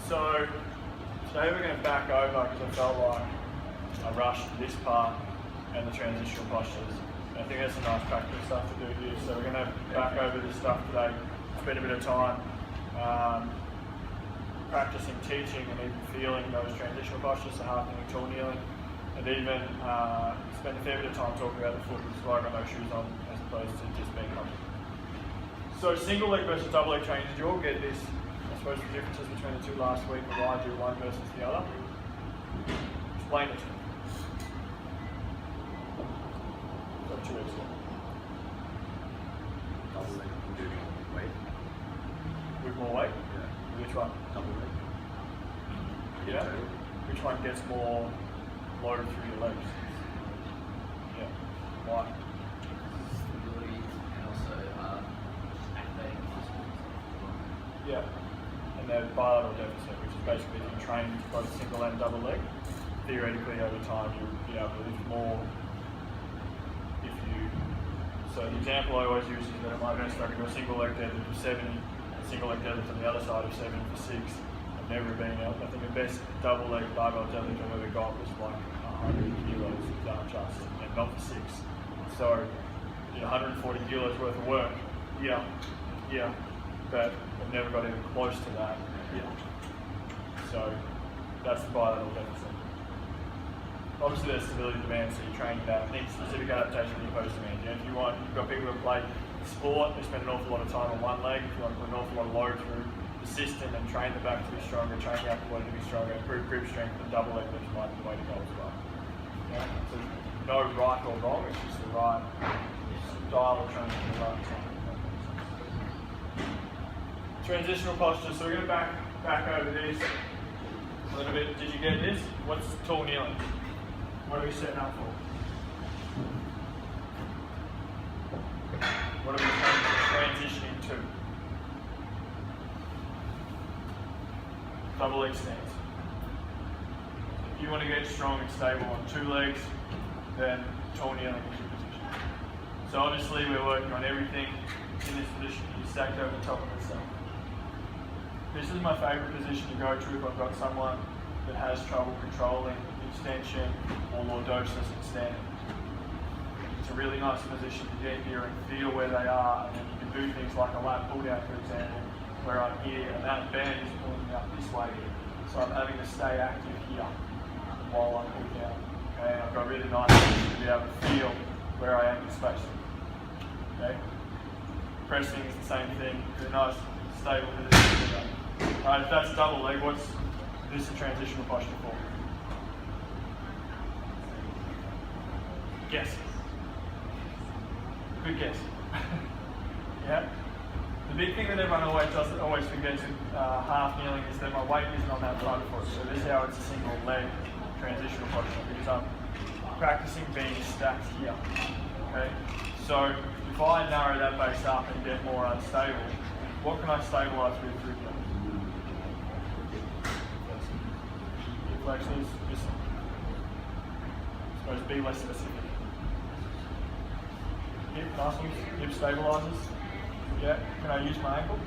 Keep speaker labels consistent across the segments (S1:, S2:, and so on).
S1: So today we're going to back over because I felt like I rushed this part and the transitional postures. And I think that's some nice practical stuff to do here. So we're going to back over this stuff today, spend a bit of time practicing teaching and even feeling those transitional postures, so half kneeling, tall kneeling, and even spend a fair bit of time talking about the foot, which is why I've got no shoes on as opposed to just being comfortable. So single leg versus double leg training, did you all get this? I suppose the differences between the two last week and why I do one versus the other? Explain it to me. Got 2 weeks ago.
S2: Double leg, doing weight.
S1: With more weight?
S2: Yeah.
S1: Which one?
S2: Double leg.
S1: Yeah. Which one gets more load through your legs? Yeah. Why?
S3: Stability and also activating muscles.
S1: Yeah. And the bilateral deficit, which is basically if you train both single and double leg, theoretically over time you'll be able to lift more if you. So the example I always use is that at my best I can do a single leg deadlift of 70, a single leg deadlift on the other side of 7 for 6. I've never been able. I think the best double leg barbell deadlift I've ever got was like 100 kilos of down chest, and not for 6. So 140 kilos worth of work. Yeah. But I've never got even close to that. Yeah. So that's the bilateral deficit. Obviously there's stability demand, so you're training that. Need specific adaptation when you post demand. If you want, you've got people who play sport, they spend an awful lot of time on one leg. If you want to put an awful lot of load through the system and train the back to be stronger, train the upper body to be stronger, improve grip strength, and double leg lift might be the way to go as well. Yeah? So no right or wrong, it's just the right style of training at the right time. Transitional posture, so we're going to back over this a little bit. Did you get this? What's tall kneeling? What are we setting up for? What are we transitioning to? Double leg stance. If you want to get strong and stable on 2 legs, then tall kneeling is your position. So obviously we're working on everything in this position. You stacked over the top of itself. This is my favourite position to go to if I've got someone that has trouble controlling extension or lordosis and standing. It's a really nice position to get here and feel where they are, and then you can do things like a lat pull down, for example, where I'm here and that band is pulling me up this way. So I'm having to stay active here while I pull down. Okay, and I've got really nice position to be able to feel where I am in space. Okay? Pressing is the same thing, really nice, stable position. Alright, if that's double leg, what's this a transitional posture for? Guess. Good guess. Yeah? The big thing that everyone always forgets in half kneeling is that my weight isn't on that front foot. So this is how it's a single leg transitional posture because I'm practicing being stacked here. Okay? So if I narrow that base up and get more unstable, what can I stabilize with through here? Flexors, just suppose be less specific. Hip muscles, hip stabilizers. Yeah, can I use my ankle?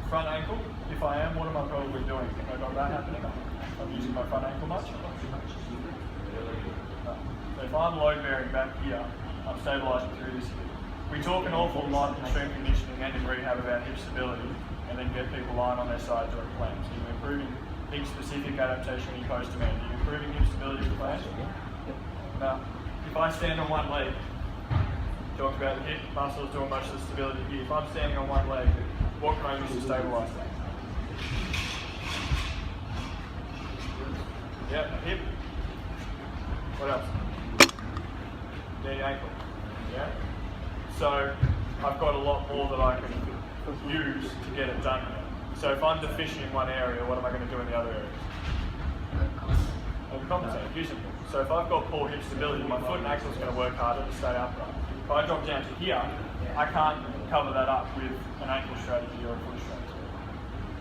S1: Front ankle. If I am, what am I probably doing? Have I got that happening? I'm using my front ankle much? No. So if I'm load bearing back here, I'm stabilizing through this hip. We talk an awful lot in strength conditioning and in rehab about hip stability, and then get people lying on their side doing planks. So you're improving hip specific adaptation when you post demand. Are you improving hip stability with planks? Now, if I stand on one leg, talk about the hip muscles doing much of the stability here. If I'm standing on one leg, what can I use to stabilize that? Yeah, hip. What else? The ankle. Yeah? So I've got a lot more that I can use to get it done here. So if I'm deficient in one area, what am I going to do in the other areas? Overcompensate, use it. So if I've got poor hip stability, my foot and ankle is going to work harder to stay upright. If I drop down to here, I can't cover that up with an ankle strategy or a foot strategy.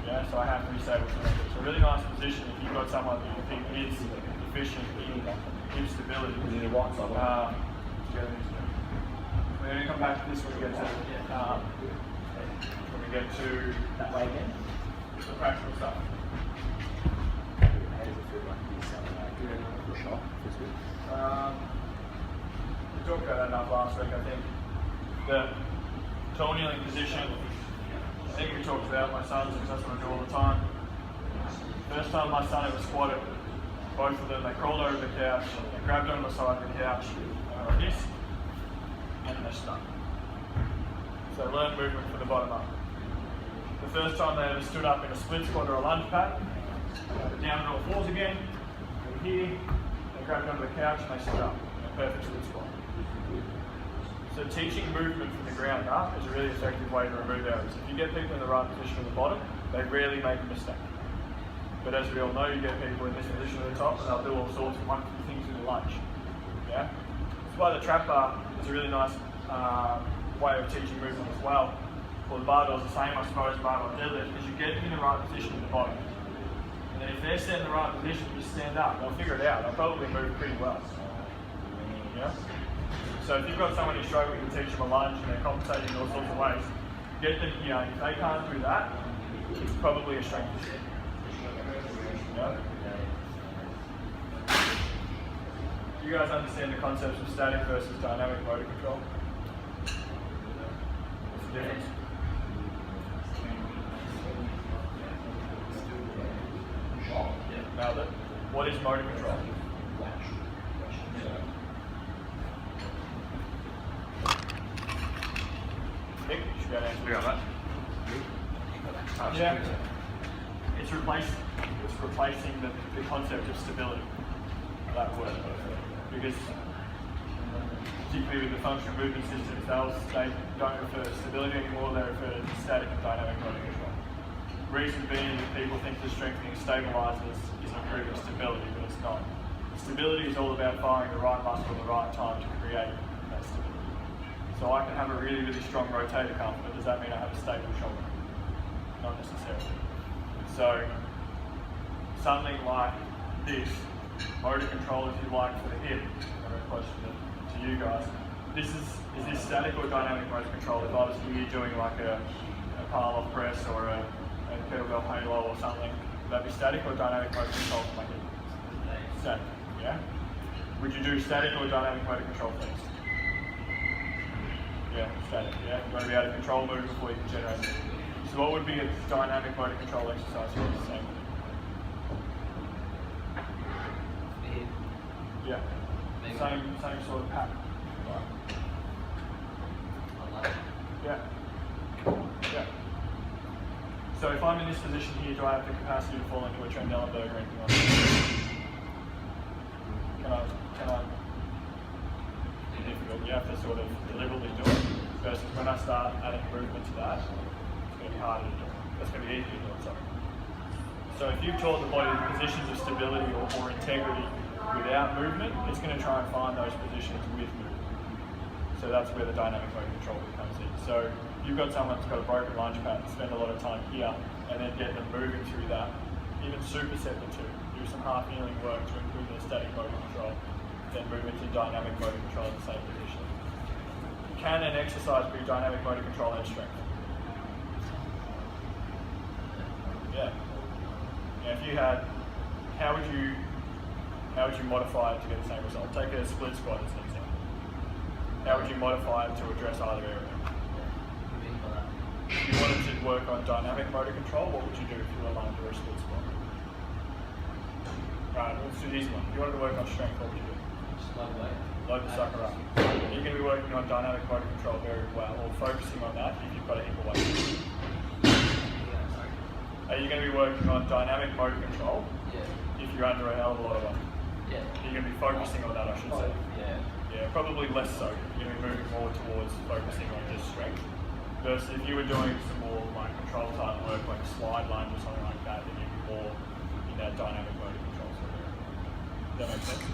S1: Yeah, so I have to be stable to it. So a really nice position if you've got someone that you think is deficient in hip stability. We're going to come back to this when we get to When we get to
S4: That way again.
S1: the practical stuff.
S4: How does it feel like this? The shock? Feels good.
S1: We talked about that enough last week. I think the tall kneeling position, I think we talked about my sons because that's what I do all the time. First time my son ever squatted, both of them, they crawled over the couch, they grabbed onto the side of the couch, and went like this, and then they stuck. So they learned movement from the bottom up. The first time they ever stood up in a split squat or a lunge pad, they were down on all fours again, they were here, they grabbed onto the couch and they stood up in a perfect split squat. So teaching movement from the ground up is a really effective way to remove errors. If you get people in the right position at the bottom, they rarely make a mistake. But as we all know, you get people in this position at the top and they'll do all sorts of wonderful things with the lunge. Yeah? That's why the trap bar is a really nice way of teaching movement as well. Well, the barbell is the same, I suppose, barbell deadlift, because you get them in the right position at the bottom. And then if they're set in the right position, you stand up, they'll figure it out. They'll probably move pretty well. Yeah? So if you've got someone who's struggling to teach them a lunge and they're compensating in all sorts of ways, get them, you know, if they can't do that, it's probably a strength issue. Yeah? Do you guys understand the concepts of static versus dynamic motor control? What's the difference? Nailed it. What is motor control? Nick, you should be able to answer
S2: Yeah, that.
S1: Yeah. It's replacing the concept of stability. That word. Because particularly with the functional movement systems, they don't refer to stability anymore, they refer to static and dynamic motor control. Reason being that people think the strengthening stabilizers is improving stability, but it's not. Stability is all about firing the right muscle at the right time to create that stability. So I can have a really, really strong rotator cuff, but does that mean I have a stable shoulder? Not necessarily. So something like this, motor control if you like for the hip, another question to you guys. Is this static or dynamic motor control? If I was here doing like a palm off press or a kettlebell halo or something, would that be static or dynamic motor control for my hip? Static, yeah? Would you do static or dynamic motor control first? Yeah, static, yeah? You want to be able to control move before you can generate it. So what would be a dynamic motor control exercise for the same? Yeah. Same sort of pattern. Yeah. Yeah. So if I'm in this position here, do I have the capacity to fall into a Trendelenburg or anything like that? Can I? It's difficult. You have to sort of deliberately do it. Versus when I start adding movement to that, it's going to be harder to do. It's going to be easier to do it. Sorry. So if you've taught the body positions of stability or integrity without movement, it's going to try and find those positions with movement. So that's where the dynamic motor control comes in. So you've got someone who's got a broken lunge pad, spend a lot of time here, and then get them moving through that. Even superset the two. Do some half kneeling work to improve their static motor control, then move into dynamic motor control in the same position. Can an exercise be dynamic motor control and strength? Yeah. If you had, how would you modify it to get the same result? Take a split squat as an example. How would you modify it to address either area? If you wanted to work on dynamic motor control, what would you do if you were a lunge or a split squat? Right, let's do the easy one. If you wanted to work on strength, what would you do? Load the sucker up. You're going to be working on dynamic motor control very well, or focusing on that if you've got a hip or waist. Are you going to be working on dynamic motor control if you're under a hell of a lot of weight?
S3: Yeah.
S1: You're going to be focusing on that, I should say.
S3: Yeah.
S1: Yeah, probably less so. You're going to be moving more towards focusing on just strength. Versus if you were doing some more like control type work, like a slide lunge or something like that, then you'd be more in that dynamic motor control sort of area. Does that make sense?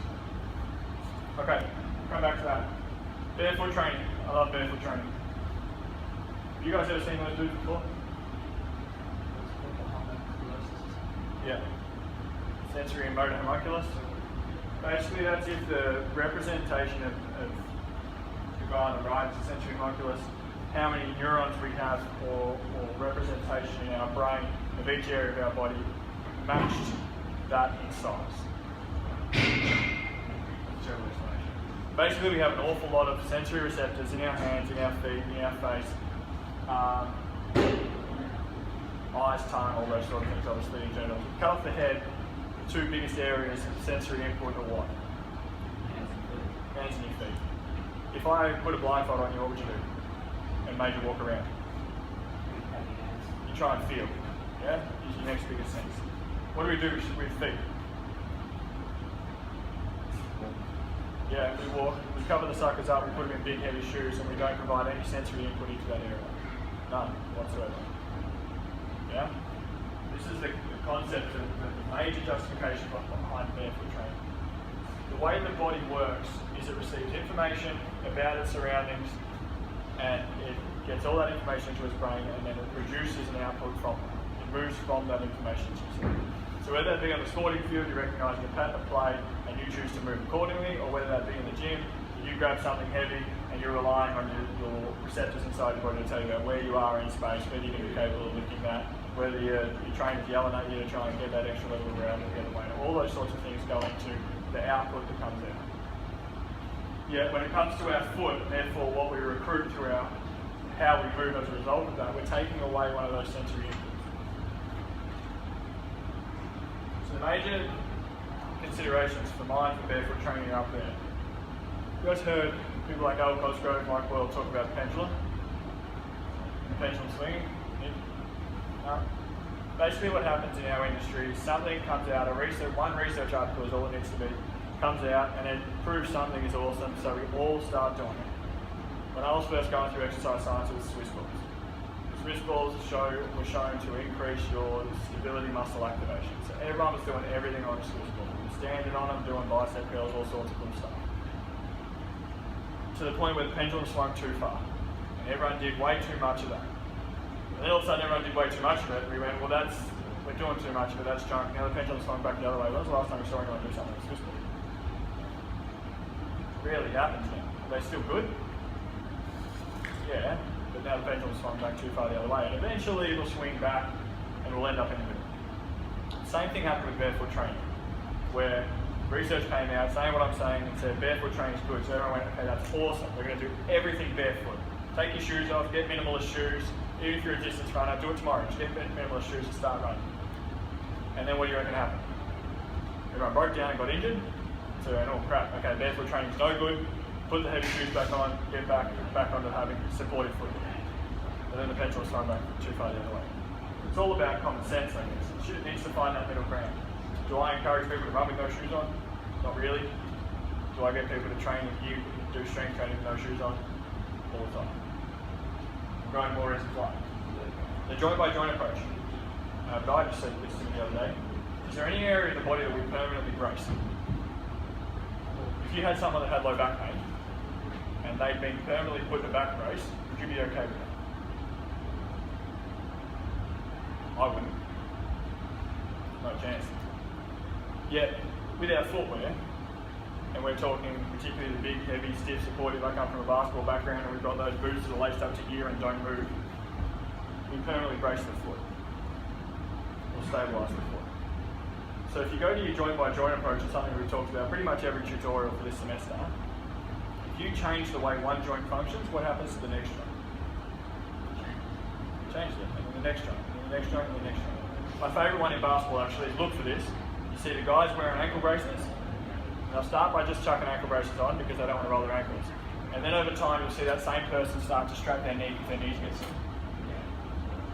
S1: Okay, come back to that. Barefoot training. I love barefoot training. Have you guys ever seen those dudes before? Yeah. Sensory and motor homunculus. Basically, that's if the representation of the guy on the right is a sensory homunculus, how many neurons we have or representation in our brain of each area of our body matched that in size. General explanation. Basically, we have an awful lot of sensory receptors in our hands, in our feet, in our face, eyes, tongue, all those sort of things, obviously, in general. Cut off the head, the two biggest areas of sensory input are what? Hands and your feet. If I put a blindfold on you, what would you do? And made you walk around? You try and feel, yeah? Use your next biggest sense. What do we do with feet? Yeah, we walk, we cover the suckers up, we put them in big heavy shoes, and we don't provide any sensory input into that area. None whatsoever. Yeah? This is the concept of the major justification behind barefoot training. The way the body works is it receives information about its surroundings, and it gets all that information into its brain, and then it produces an output from it. It moves from that information to itself. So whether that be on the sporting field, you're recognising the pattern of play and you choose to move accordingly, or whether that be in the gym, you grab something heavy and you're relying on your receptors inside your body to tell you about where you are in space, whether you're going to be capable of lifting that, whether your trainer's yelling at you to try and get that extra level around and get away. All those sorts of things go into the output that comes out. Yet when it comes to our foot, and therefore what we recruit through how we move as a result of that, we're taking away one of those sensory inputs. So the major considerations for mine for barefoot training are up there. You guys heard people like Al Cosgrove, Mike Boyle talk about the pendulum? The pendulum swinging? No. Basically what happens in our industry is something comes out, one research article is all it needs to be, comes out and it proves something is awesome, so we all start doing it. When I was first going through exercise science, it was Swiss balls. Swiss balls were shown to increase your stability muscle activation. So everyone was doing everything on a Swiss ball. Standing on them, doing bicep curls, all sorts of cool stuff. To the point where the pendulum swung too far. And everyone did way too much of that. And then all of a sudden everyone did way too much of it, and we went, well we're doing too much of it, that's junk. Now the pendulum swung back the other way. When was the last time we saw anyone do something with Swiss ball? Rarely happens now. Are they still good? Yeah, but now the pendulum swung back too far the other way, and eventually it'll swing back and we'll end up in the middle. Same thing happened with barefoot training, where research came out saying what I'm saying and said barefoot training is good, so everyone went, okay, that's awesome, we're going to do everything barefoot. Take your shoes off, get minimalist shoes, even if you're a distance runner, do it tomorrow, just get minimalist shoes and start running. And then what do you reckon happened? Everyone broke down and got injured, so they went, oh crap, okay, barefoot training is no good, put the heavy shoes back on, get back onto having supportive foot. And then the pendulum swung back too far the other way. It's all about common sense, I guess. It needs to find that middle ground. Do I encourage people to run with no shoes on? Not really. Do I get people to train with you, do strength training with no shoes on? All the time. I'm growing more reasons why. The joint by joint approach. But I just said this to me the other day. Is there any area of the body that we permanently brace? If you had someone that had low back pain and they'd been permanently put in a back brace, would you be okay with that? I wouldn't. No chance. Yet, with our footwear, and we're talking particularly the big, heavy, stiff, supportive, I come from a basketball background and we've got those boots that are laced up to here and don't move, we permanently brace the foot, or stabilise the foot. So if you go to your joint by joint approach, it's something we've talked about pretty much every tutorial for this semester, if you change the way one joint functions, what happens to the next joint? Change it, and then the next joint, and the next joint, and the next joint. My favourite one in basketball actually is look for this. You see the guys wearing ankle braces, and they'll start by just chucking ankle braces on because they don't want to roll their ankles. And then over time you'll see that same person start to strap their knee because their knees get sick.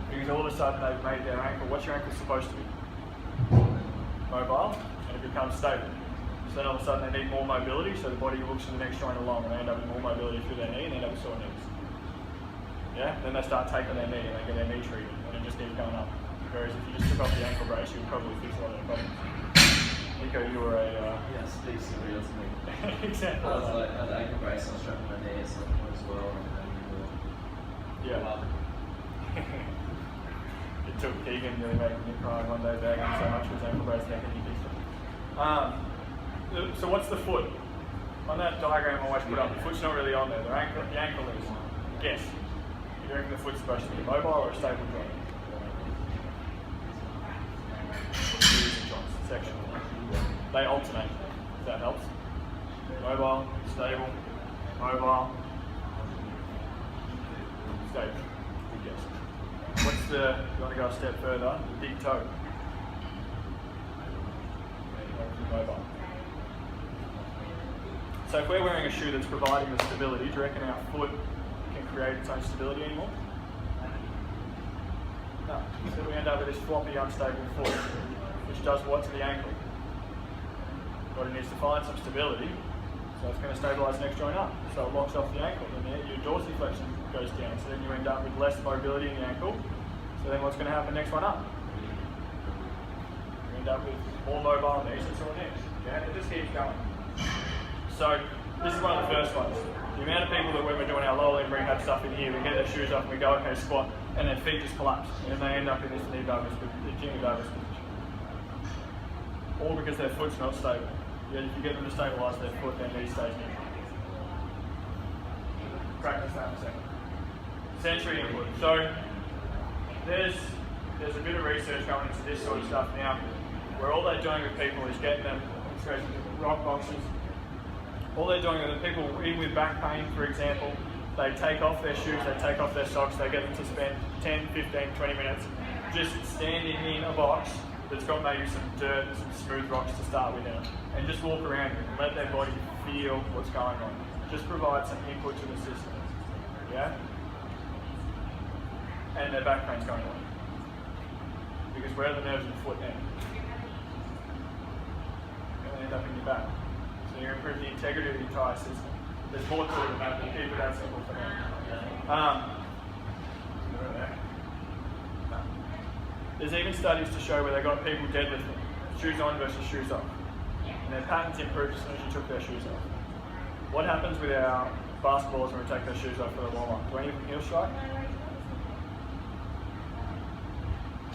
S1: Because all of a sudden they've made their ankle, what's your ankle supposed to be? Mobile, and it becomes stable. So then all of a sudden they need more mobility, so the body looks for the next joint along and they end up with more mobility through their knee and they end up with sore knees. Yeah? Then they start taking their knee and they get their knee treated and it just keeps going up. Whereas if you just took off the ankle brace, you would probably fix a lot of their problems. Nico, you were a...
S3: Yeah, speaks to real to me.
S1: example.
S3: I was like, I had the ankle brace, I was strapping my knee at some point as well.
S1: Yeah. It took Keegan really making me cry one day back so much for his ankle brace that he fixed it. So what's the foot? On that diagram I always put up, the foot's not really on there. The ankle is. Guess. you reckon the foot's supposed to be mobile or a stable joint? Series of joints, section. They alternate, if that helps. Mobile, stable, mobile, stable. Good guess. What's the, you want to go a step further, the big toe? Mobile. So if we're wearing a shoe that's providing the stability, do you reckon our foot can create its own stability anymore? No. So we end up with this floppy, unstable foot, which does what to the ankle? But it needs to find some stability, so it's going to stabilise the next joint up. So it locks off the ankle, and then your dorsiflexion goes down. So then you end up with less mobility in the ankle. So then what's going to happen next one up? You end up with more mobile knees and sore knees. Yeah, it just keeps going. So this is one of the first ones. The amount of people that when we're doing our lower limb rehab stuff in here, we get their shoes off and we go, okay, squat, and their feet just collapse, and they end up in this knee Douglas, the Jimmy Douglas position. All because their foot's not stable. Yet if you get them to stabilise their foot, their knee stays neutral. Practice that in a second. Sensory input. So there's a bit of research going into this sort of stuff now, where all they're doing with people is getting them, rock boxes. All they're doing with people, even with back pain, for example, they take off their shoes, they take off their socks, they get them to spend 10, 15, 20 minutes just standing in a box that's got maybe some dirt, some smooth rocks to start with in it, and just walk around it and let their body feel what's going on. Just provide some input to the system, yeah? And their back pain's going on. Because where are the nerves in the foot end? They're going to end up in your back. So you're going to improve the integrity of the entire system. There's more to it than that, but keep it that simple for now. There's even studies to show where they got people deadlifting, shoes on versus shoes off. And their patterns improved as soon as you took their shoes off. What happens with our basketballers when we take their shoes off for the warm up? Do any of them heel strike?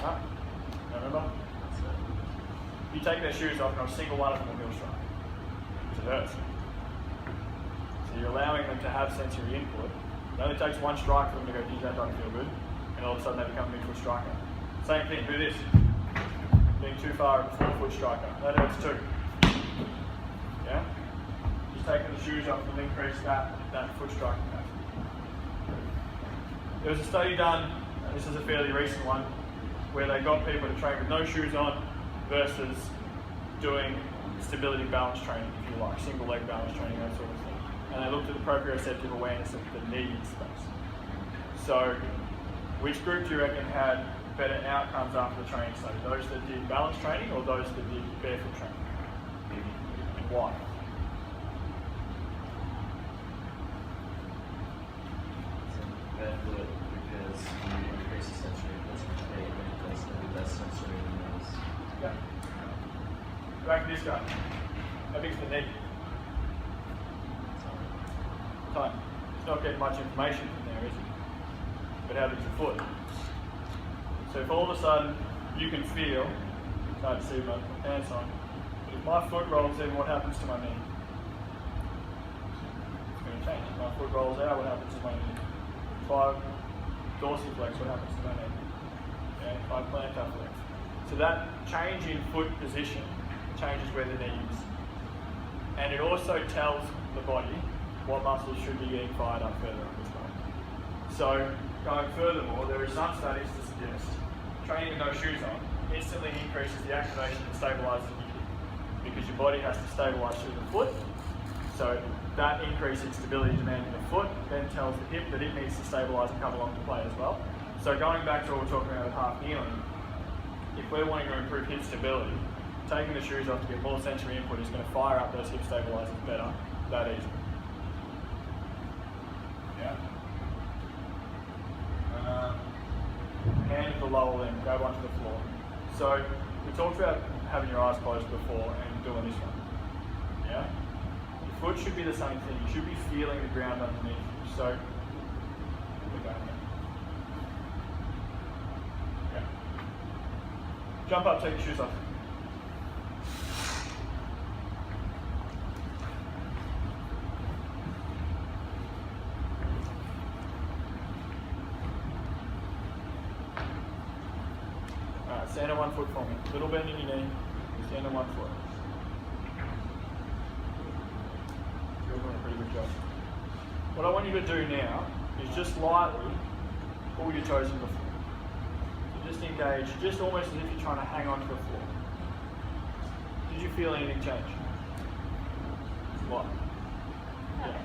S1: No? Remember? You take their shoes off, not a single one of them will heel strike. Because it hurts. So you're allowing them to have sensory input. It only takes one strike for them to go, geez, that doesn't feel good. And all of a sudden they become a neutral striker. Same thing, do this. Being too far of a 4-foot striker. That hurts too. Yeah? Just taking the shoes off will increase that foot striking capacity. There was a study done, and this is a fairly recent one, where they got people to train with no shoes on versus doing stability balance training, if you like, single leg balance training, that sort of thing. And they looked at the proprioceptive awareness of the knee space. So, which group do you reckon had better outcomes after the training study? Those that did balance training or those that did barefoot training? And why?
S3: Barefoot because you increase the sensory inputs in the feet and there's going to be less sensory in those.
S1: Yeah. Back to this guy. How big's the knee? Time. It's not getting much information from there, is it? But how big's the foot? So if all of a sudden you can feel, it's hard to see my pants on, but if my foot rolls in, what happens to my knee? It's going to change. If my foot rolls out, what happens to my knee? If I dorsiflex, what happens to my knee? Okay, if I plantar flex. So that change in foot position changes where the knee is. And it also tells the body what muscles should be getting fired up further up as well. So going furthermore, there are some studies to suggest training with no shoes on instantly increases the activation and stabilizes your hip because your body has to stabilize through the foot. So that increase in stability demanding the foot then tells the hip that it needs to stabilize and come along to play as well. So going back to what we're talking about with half kneeling, if we're wanting to improve hip stability, taking the shoes off to get more sensory input is going to fire up those hip stabilizers better that easily. Yeah. Hand to the lower limb, grab onto the floor. So we talked about having your eyes closed before and doing this one. Yeah? Your foot should be the same thing. You should be feeling the ground underneath you. So we're going here. Yeah. Jump up, take your shoes off. Alright, stand on one foot for me. Little bend in your knee. Stand on one foot. You're doing a pretty good job. What I want you to do now is just lightly pull your toes into the floor. So just engage, just almost as if you're trying to hang on to the floor. Did you feel anything change? What? Yeah.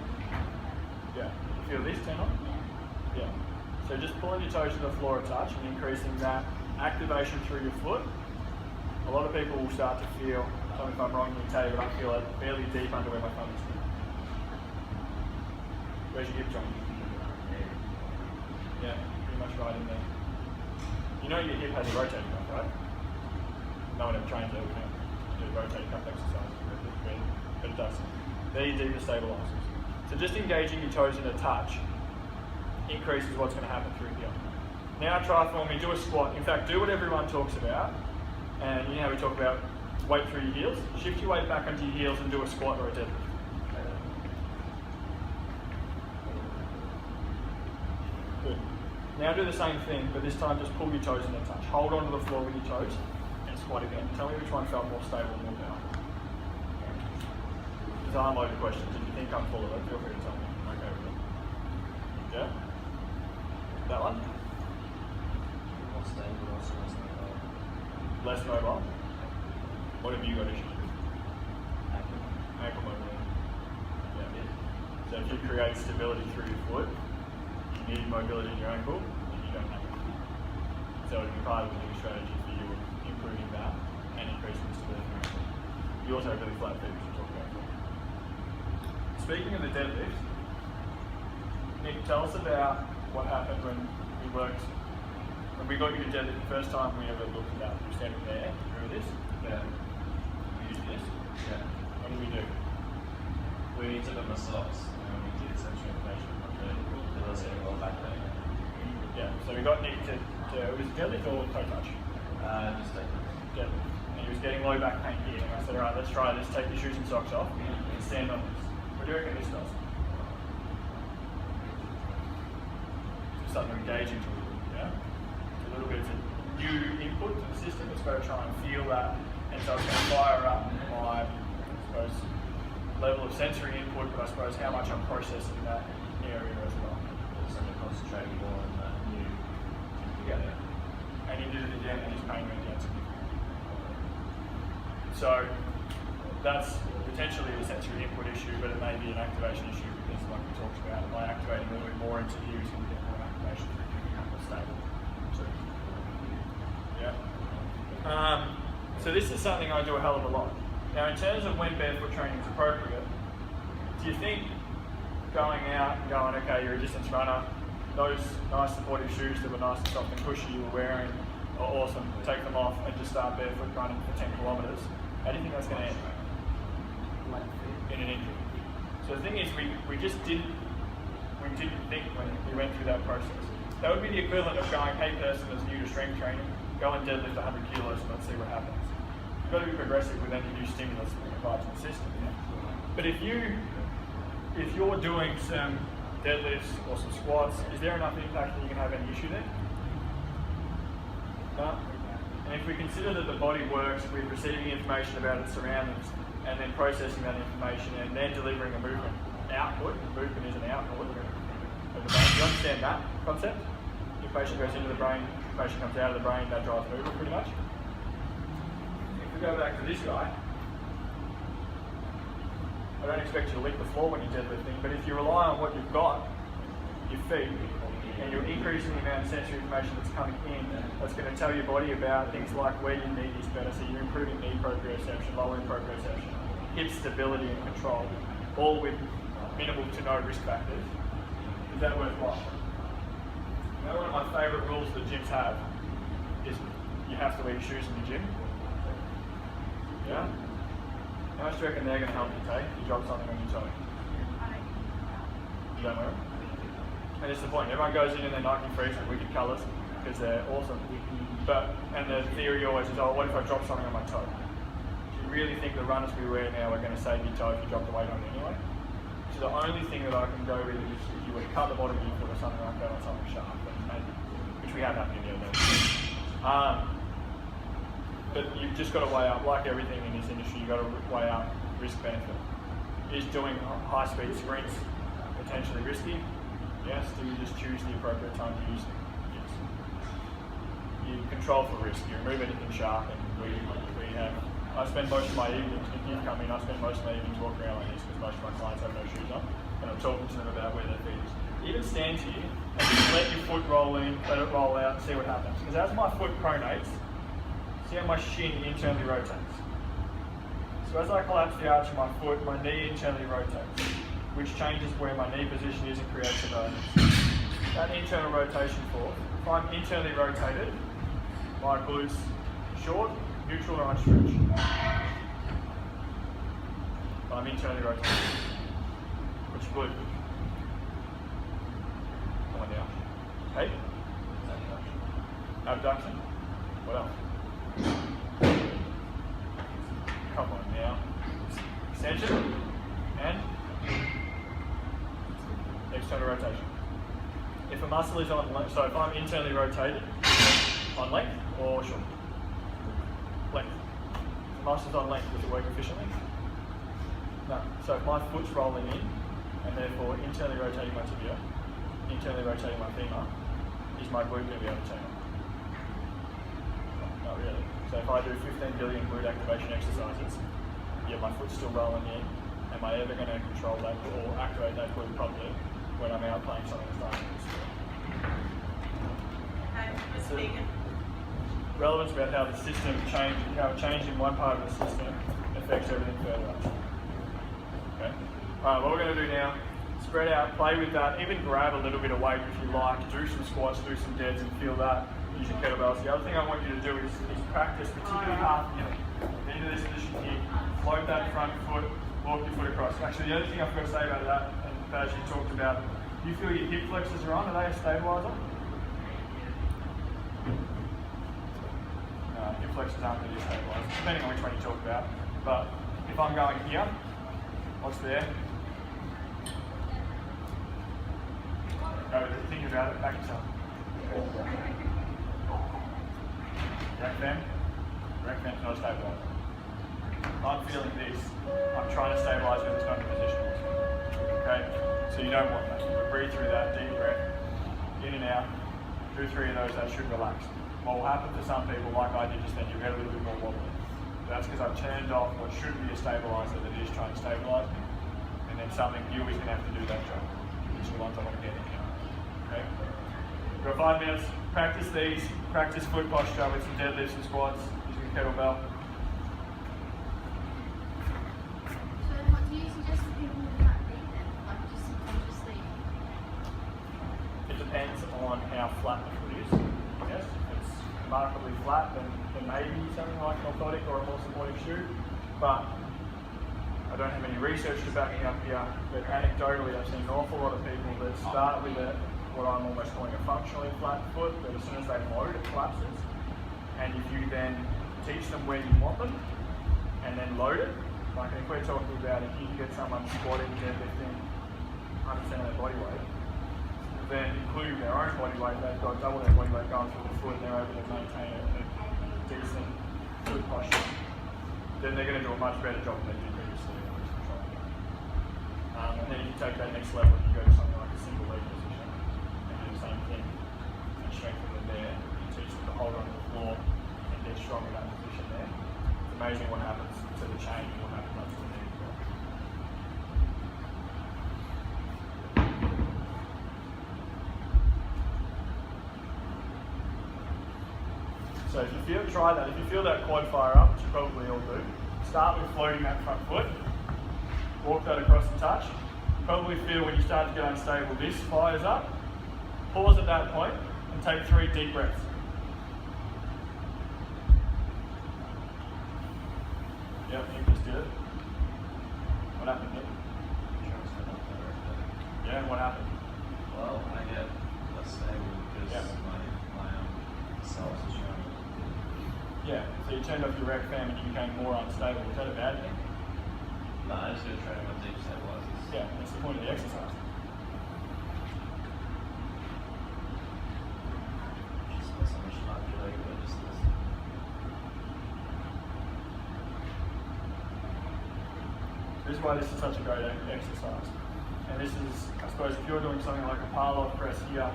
S1: Yeah. You feel this turn on? Yeah. So just pulling your toes to the floor a touch and increasing that activation through your foot. A lot of people will start to feel, tell me if I'm wrong, you can tell you, but I feel it fairly deep under where my thumb is. Where's your hip joint? Yeah, pretty much right in there. You know your hip has a rotating cuff, right? No one ever trains it, we don't do rotating cuff exercises, but it does. They're your deeper stabilizers. So just engaging your toes in a touch increases what's going to happen through here. Now try for me, do a squat. In fact, do what everyone talks about. And you know how we talk about weight through your heels? Shift your weight back onto your heels and do a squat or a deadlift. Good. Now do the same thing, but this time just pull your toes in a touch. Hold onto the floor with your toes and squat again. Tell me which one felt more stable and more powerful. There's a load of questions. If you think I'm full of it, feel free to tell me. I'm okay with it. Yeah? That one?
S3: More stable, also less mobile.
S1: Less mobile? What have you got issues with? Ankle mobility. Yeah. So if you create stability through your foot, you need mobility in your ankle, and you don't have it. So it'll be part of the new strategy for you of improving that and increasing the stability in your ankle. You also have really flat feet, which we'll talk about before. Speaking of the deadlift, Nick, tell us about what happened when we got you to deadlift the first time we ever looked at that. You were standing there, remember this?
S3: Yeah.
S1: We used this.
S3: Yeah.
S1: What did we do?
S3: We took off my socks and we did sensory information on the was a low back there.
S1: Yeah, so we got Nick to it was deadlift or toe touch?
S3: Just take it.
S1: Deadlift. And he was getting low back pain here. And I said, alright, let's try this. Take your shoes and socks off and stand on this. What do you reckon this does? Starting to engage into it, yeah? It's a little bit of a new input to the system. It's got to try and feel that. And so it's going to fire up my, I suppose, level of sensory input, but I suppose how much I'm processing that area as well.
S3: So we're concentrating more on that new.
S1: Yeah. And he did it again and his pain went down significantly. So that's potentially a sensory input issue, but it may be an activation issue because like we talked about, by activating a little bit more into here, he's going to get more activation through here, become more stable. So, yeah. So this is something I do a hell of a lot. Now in terms of when barefoot training is appropriate, do you think going out and going, okay, you're a distance runner, those nice supportive shoes that were nice and soft and cushy you were wearing are awesome, take them off and just start barefoot running for 10 kilometres. How do you think that's going to end? In an injury. So the thing is, we didn't think when we went through that process. That would be the equivalent of going, hey person that's new to strength training, go and deadlift 100 kilos and let's see what happens. You've got to be progressive with any new stimulus that we provide to the system. Yeah? But if you're doing some deadlifts or some squats, is there enough impact that you can have any issue there? No? And if we consider that the body works with receiving information about its surroundings and then processing that information and then delivering a movement output, movement is an output of the brain. Do you understand that concept? Information goes into the brain, information comes out of the brain, that drives movement pretty much. If we go back to this guy, I don't expect you to lick the floor when you're deadlifting, but if you rely on what you've got, your feet, and you're increasing the amount of sensory information that's coming in, that's going to tell your body about things like where your knee is better, so you're improving knee proprioception, lowering proprioception, hip stability and control, all with minimal to no risk factors. Is that worthwhile? Now, one of my favourite rules that gyms have is you have to wear your shoes in the gym. Yeah? How much do you reckon they're going to help you take if you drop something on your toe? You don't wear them? And it's the point, everyone goes in their Nike Frees with wicked colours because they're awesome. And the theory always is, oh, what if I drop something on my toe? Do you really think the runners we wear now are going to save your toe if you drop the weight on it anyway? So the only thing that I can go with is if you were to cut the bottom of your foot or something like that on something sharp, maybe, which we have happened the other day. but you've just got to weigh up, like everything in this industry, you've got to weigh up risk benefit. Is doing high speed sprints potentially risky? Yes. Do you just choose the appropriate time to use them? Yes. You control for risk, you remove anything sharp, and we have, I spend most of my evenings, if you come in, I spend most of my evenings walking around like this because most of my clients have no shoes on, and I'm talking to them about where their feet is. Even stand here and just let your foot roll in, let it roll out, and see what happens. Because as my foot pronates, see how my shin internally rotates. So as I collapse the arch of my foot, my knee internally rotates, which changes where my knee position is and creates a bonus. That internal rotation force, if I'm internally rotated, my glutes short, neutral or unstretched. I'm internally rotated. Which glute? Come on now. Hey? Abduction. What else? Come on now. Extension. And external rotation. If a muscle is on length, so if I'm internally rotated, on length or short? Length. If the muscle's on length, does it work efficiently? No. So if my foot's rolling in, and therefore internally rotating my tibia, internally rotating my femur, is my glute going to be able to turn on? Not really. So if I do 15 billion glute activation exercises, yeah, my foot's still rolling in, am I ever going to control that or activate that glute properly when I'm out playing something that's not relevance about how the system changed, how it changed in one part of the system affects everything further up. Okay. Alright, what we're going to do now, spread out, play with that, even grab a little bit of weight if you like, do some squats, do some deads and feel that using kettlebells. The other thing I want you to do is practice, particularly half kneeling. Get into this position here, float that front foot, walk your foot across. Actually, the other thing I forgot to say about that, and as you talked about, you feel your hip flexors are on, are they a stabilizer? Hip flexors aren't really a stabilizer, depending on which one you talk about. But if I'm going here, what's there? Think about it, back yourself. Rack fam? Rack fam's not a stabilizer. I'm feeling this. I'm trying to stabilize when it's not in position. Okay? So you don't want that. You breathe through that, deep breath, in and out. Do 3 of those, that should relax. What will happen for some people, like I did just then, you'll get a little bit more wobbly. That's because I've turned off what should be a stabilizer that is trying to stabilize me, and then something new is going to have to do that job, which is the ones I want to get in now. Okay? We've got 5 minutes. Practice these. Practice foot posture with some deadlifts and squats using a kettlebell.
S5: So what do you suggest for people with that knee then? Like just subconsciously?
S1: It depends on how flat the foot is. Yes, if it's remarkably flat, then maybe something like an orthotic or a more supportive shoe. But I don't have any research to back me up here. But anecdotally, I've seen an awful lot of people that start with what I'm almost calling a functionally flat foot, but as soon as they load, it collapses. And if you then teach them where you want them, and then load it, like if we're talking about if you can get someone squatting, deadlifting 100% of their body weight, then including their own body weight, they've got double their body weight going through the foot, and they're able to maintain a decent foot posture. Then they're going to do a much better job than they did previously. And then if you take that next level, you go to something like a single leg position, and do the same thing, and strengthen them there. You teach them to hold onto the floor and get strong in that position there. It's amazing what happens to the chain and what happens up to the knee as well. So if you try that. If you feel that quad fire up, which you probably all do, start with floating that front foot. Walk that across the touch. Probably feel when you start to get unstable, this fires up. Pause at that point and take 3 deep breaths. Yep, you just did it. What happened, Nick? Yeah, what happened?
S3: Well, I get less stable because my cells are showing.
S1: Yeah, so you turned off your rec fam and you became more unstable. Is that a bad thing?
S3: No, I just go train with deep stabilizers.
S1: Yeah, that's the point of the exercise.
S3: Just so much not like, but just this.
S1: why this is such a great exercise. And this is, I suppose, if you're doing something like a Parlock press here,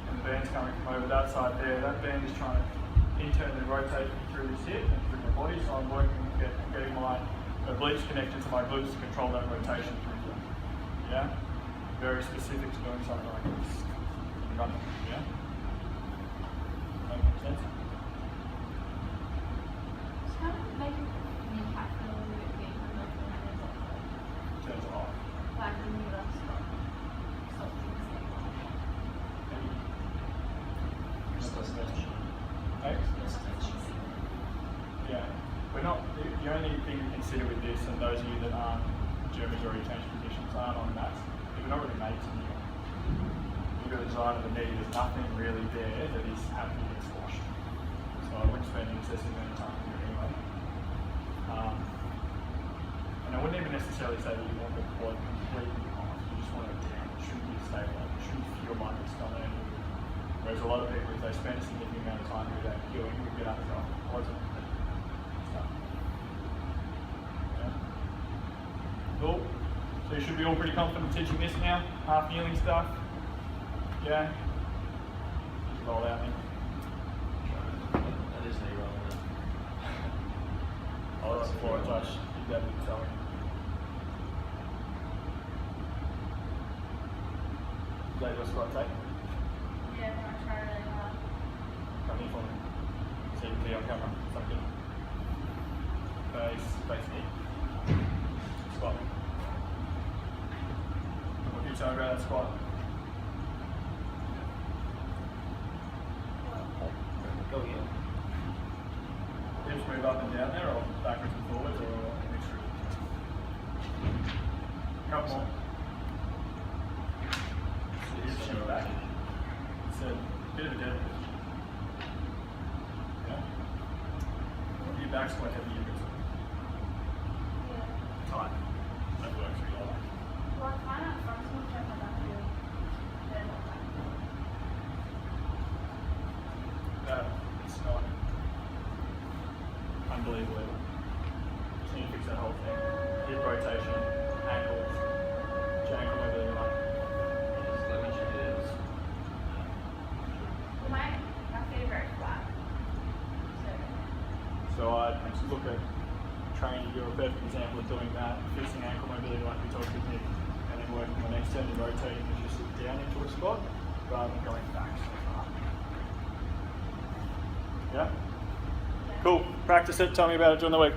S1: and the band's coming from over that side there, that band is trying to internally rotate me through this hip and through my body, so I'm working with getting my obliques connected to my glutes to control that rotation through here. Yeah? Very specific to doing something like this. Running, yeah? Making sense?
S5: So how does it make an impact on the movement being removed from the level?
S1: Turns it off.
S5: Like when you stop something
S3: Just less tension.
S1: Okay?
S3: Less tension.
S1: Yeah. We're not, the only thing to consider with this, and those of you that aren't Germans already changed positions, aren't on mats, we're not really mates anymore. You've got the design of the knee, there's nothing really there that is happy to get squashed. So I wouldn't spend an excessive amount of time here anyway. And I wouldn't even necessarily say that you want the quad completely off, you just want it down, it shouldn't be stabilized, it shouldn't feel like it's done anything. Whereas a lot of people, if they spend a significant amount of time with that healing, we get up and go, what's it? Cool. So you should be all pretty confident teaching this now. Half kneeling stuff. Yeah. Just roll out me.
S3: That is knee roll.
S1: I'll run the floor and touch. You that with tell me. Leg or squat take.
S5: Yeah, I try really hard.
S1: Come here for me. So you can be on camera. Something. Face knee. Squat. What can you tell me about that squat?
S3: Go again.
S1: Hips move up and down there, or backwards and forwards, or a mixture? Couple more. So hips shift back. It's a bit of a deadlift. Yeah? Your back squat heavy, your hips
S5: Yeah.
S1: tight. That works really well.
S5: Well, I find out from someone check my back really. They're not back.
S1: It's not unbelievable. Just need to fix that whole thing. Hip rotation, ankles, ankle mobility, like.
S3: Just let me check it is.
S5: My feet are very flat.
S1: So I'd look at training, you're a perfect example of doing that, fixing ankle mobility like we talked with Nick, and then working on externally rotating as you sit down into a squat rather than going back so far. Yeah? Cool. Practice it. Tell me about it during the week.